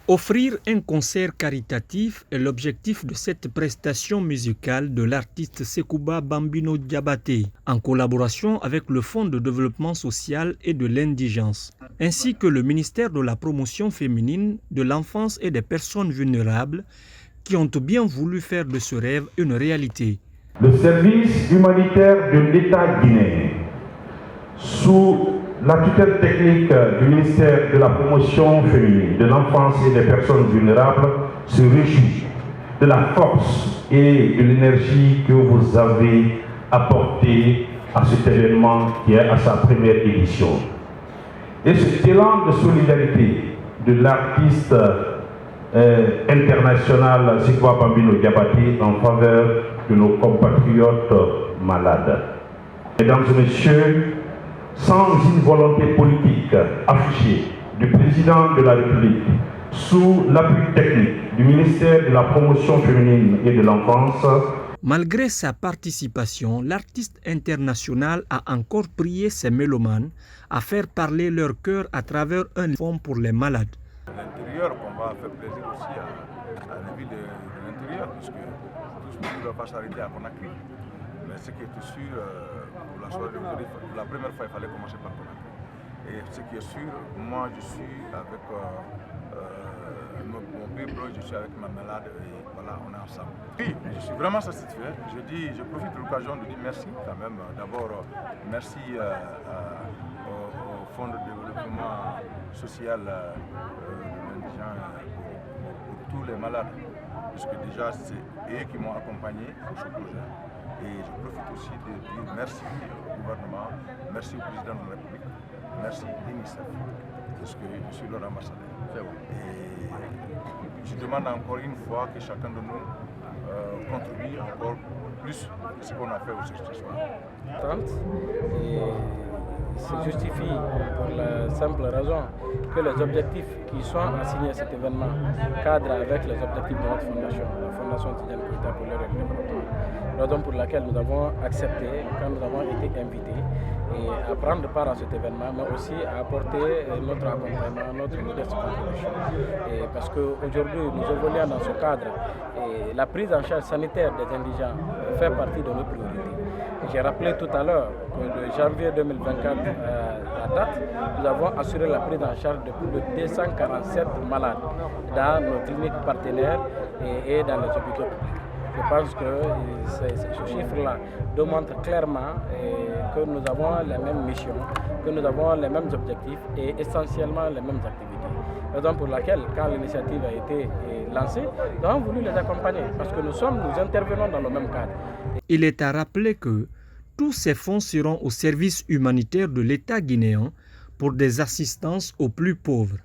Offrir un concert caritatif est l'objectif de cette prestation musicale de l'artiste Sekouba Bambino Diabaté, en collaboration avec le Fonds de développement social et de l'indigence, ainsi que le ministère de la promotion féminine, de l'enfance et des personnes vulnérables, qui ont bien voulu faire de ce rêve une réalité. Le service humanitaire de l'État guinéen, sous la tutelle technique du ministère de la promotion féminine, de l'enfance et des personnes vulnérables, se réjouit de la force et de l'énergie que vous avez apportée à cet événement qui est à sa première édition. Et cet élan de solidarité de l'artiste international Sekouba Bambino Diabaté en faveur de nos compatriotes malades. Mesdames et messieurs, sans une volonté politique affichée du président de la République, sous l'appui technique du ministère de la promotion féminine et de l'enfance. Malgré sa participation, l'artiste international a encore prié ses mélomanes à faire parler leur cœur à travers un fonds pour les malades. L'intérieur, on va faire plaisir aussi à la ville de l'intérieur, puisque tout ce ne va pas s'arrêter à Conakry. Mais ce qui est sûr, pour la soirée d'aujourd'hui, pour la première fois, il fallait commencer par Conakry. Et ce qui est sûr, moi je suis avec mon bible, je suis avec ma malade et voilà, on est ensemble. Oui, je suis vraiment satisfait. Je profite de l'occasion de dire merci quand même. D'abord, merci au Fonds de développement social de l'indigent pour tous les malades. Puisque déjà, c'est eux qui m'ont accompagné pour ce projet. Et je profite aussi de dire merci au gouvernement, merci au président de la République, merci à l'UNICEF, parce que je suis leur ambassadeur. Et je demande encore une fois que chacun de nous contribue encore plus que ce qu'on a fait aussi ce soir. Se justifie pour la simple raison que les objectifs qui sont assignés à cet événement cadrent avec les objectifs de notre fondation, la Fondation Tidiane Keita pour le développement. Raison pour laquelle nous avons accepté, quand nous avons été invités, à prendre part à cet événement, mais aussi à apporter notre accompagnement, notre modeste contribution. Parce qu'aujourd'hui, nous évoluons dans ce cadre et la prise en charge sanitaire des indigents fait partie de nos priorités. J'ai rappelé tout à l'heure que de janvier 2024 à date, nous avons assuré la prise en charge de plus de 247 malades dans nos cliniques partenaires et dans les hôpitaux publics. Je pense que ce chiffre-là démontre clairement que nous avons les mêmes missions, que nous avons les mêmes objectifs et essentiellement les mêmes activités. Raison pour laquelle, quand l'initiative a été lancée, nous avons voulu les accompagner parce que nous intervenons dans le même cadre. Il est à rappeler que tous ces fonds seront au service humanitaire de l'État guinéen pour des assistances aux plus pauvres.